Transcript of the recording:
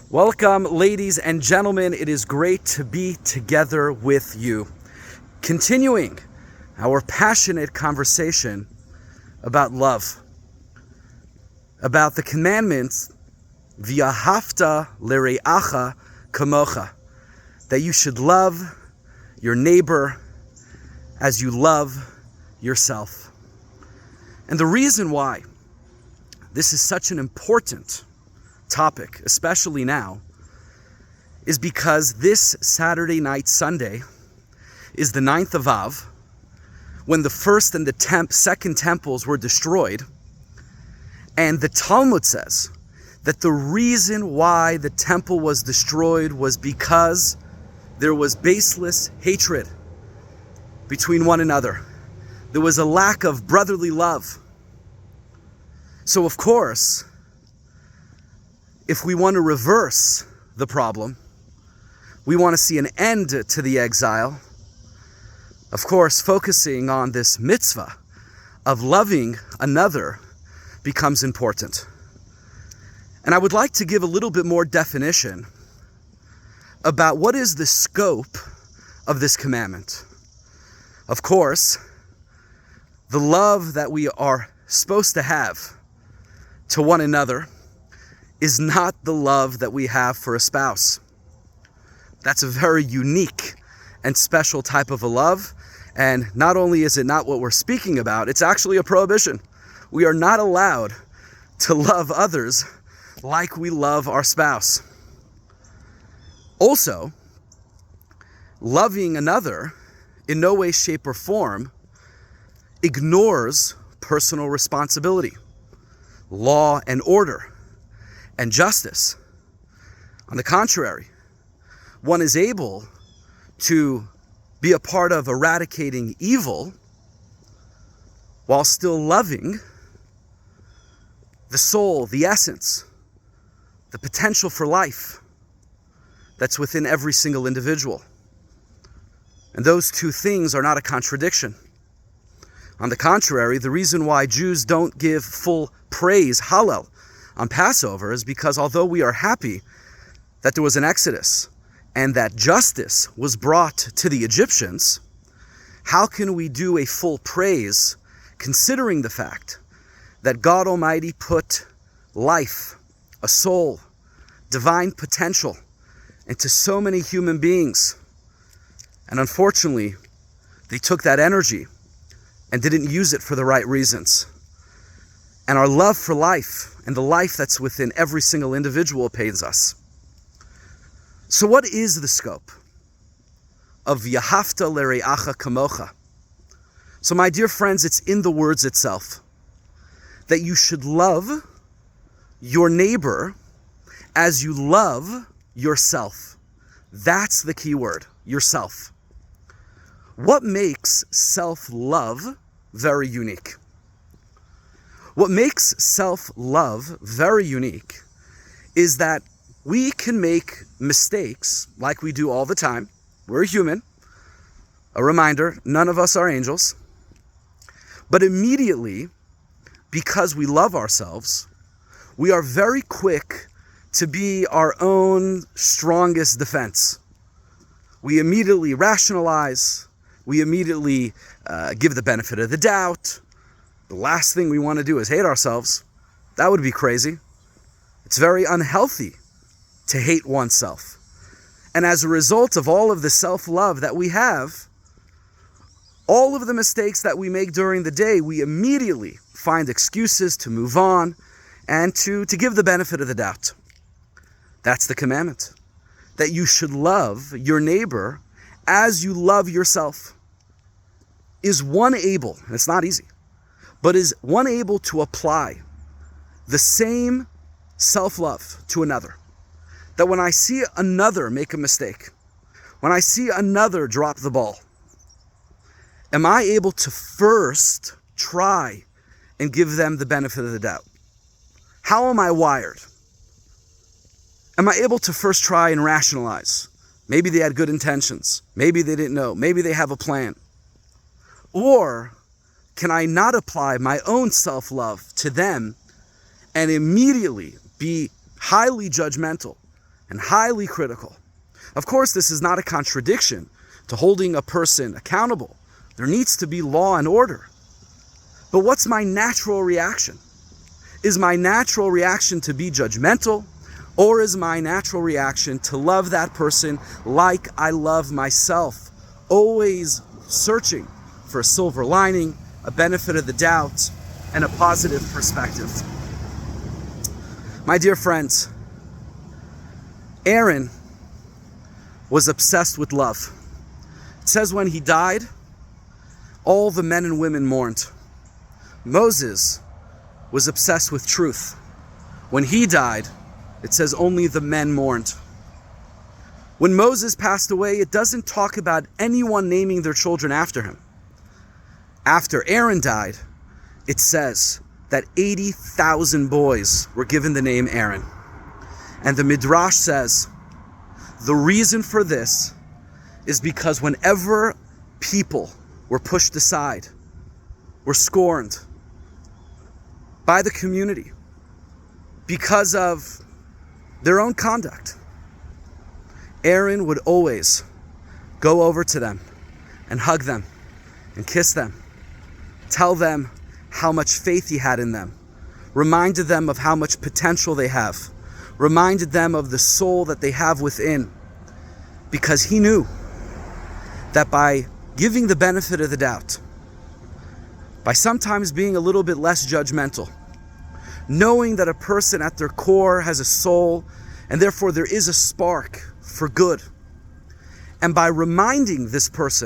Welcome, ladies and gentlemen. It is great to be together with you. Continuing our passionate conversation about love, about the commandments, v'ahavta l're'acha kamocha, that you should love your neighbor as you love yourself. And the reason why this is such an important topic, especially now, is because this Saturday night, Sunday, is the 9th of Av, when the first and the second temples were destroyed. And the Talmud says that the reason why the temple was destroyed was because there was baseless hatred between one another. There was a lack of brotherly love. So of course, if we want to reverse the problem, we want to see an end to the exile, of course, focusing on this mitzvah of loving another becomes important. And I would like to give a little bit more definition about what is the scope of this commandment. Of course, the love that we are supposed to have to one another is not the love that we have for a spouse. That's a very unique and special type of a love. And not only is it not what we're speaking about, it's actually a prohibition. We are not allowed to love others like we love our spouse. Also, loving another in no way, shape, or form ignores personal responsibility, law and order, and justice. On the contrary, one is able to be a part of eradicating evil while still loving the soul, the essence, the potential for life that's within every single individual. And those two things are not a contradiction. On the contrary, the reason why Jews don't give full praise, Hallel, on Passover is because although we are happy that there was an exodus and that justice was brought to the Egyptians, how can we do a full praise considering the fact that God Almighty put life, a soul, divine potential into so many human beings? And unfortunately, they took that energy and didn't use it for the right reasons. And our love for life and the life that's within every single individual pains us. So what is the scope of v'ahavta l're'acha kamocha? So my dear friends, it's in the words itself, that you should love your neighbor as you love yourself. That's the key word, yourself. What makes self-love very unique? What makes self-love very unique is that we can make mistakes like we do all the time. We're human. A reminder, none of us are angels. But immediately, because we love ourselves, we are very quick to be our own strongest defense. We immediately rationalize. We immediately give the benefit of the doubt. The last thing we want to do is hate ourselves. That would be crazy. It's very unhealthy to hate oneself. And as a result of all of the self-love that we have, all of the mistakes that we make during the day, we immediately find excuses to move on and to give the benefit of the doubt. That's the commandment, that you should love your neighbor as you love yourself. Is one able, and it's not easy, but is one able to apply the same self-love to another? That when I see another make a mistake, when I see another drop the ball, am I able to first try and give them the benefit of the doubt? How am I wired? Am I able to first try and rationalize? Maybe they had good intentions. Maybe they didn't know. Maybe they have a plan. Or can I not apply my own self-love to them and immediately be highly judgmental and highly critical. Of course, this is not a contradiction to holding a person accountable. There needs to be law and order. But what's my natural reaction? Is my natural reaction to be judgmental, or is my natural reaction to love that person like I love myself, always searching for a silver lining, a benefit of the doubt, and a positive perspective? My dear friends, Aaron was obsessed with love. It says when he died, all the men and women mourned. Moses was obsessed with truth. When he died, it says only the men mourned. When Moses passed away, it doesn't talk about anyone naming their children after him. After Aaron died, it says that 80,000 boys were given the name Aaron. And the Midrash says the reason for this is because whenever people were pushed aside, were scorned by the community because of their own conduct, Aaron would always go over to them and hug them and kiss them, tell them how much faith he had in them, reminded them of how much potential they have, reminded them of the soul that they have within, because he knew that by giving the benefit of the doubt, by sometimes being a little bit less judgmental, knowing that a person at their core has a soul and therefore there is a spark for good, and by reminding this person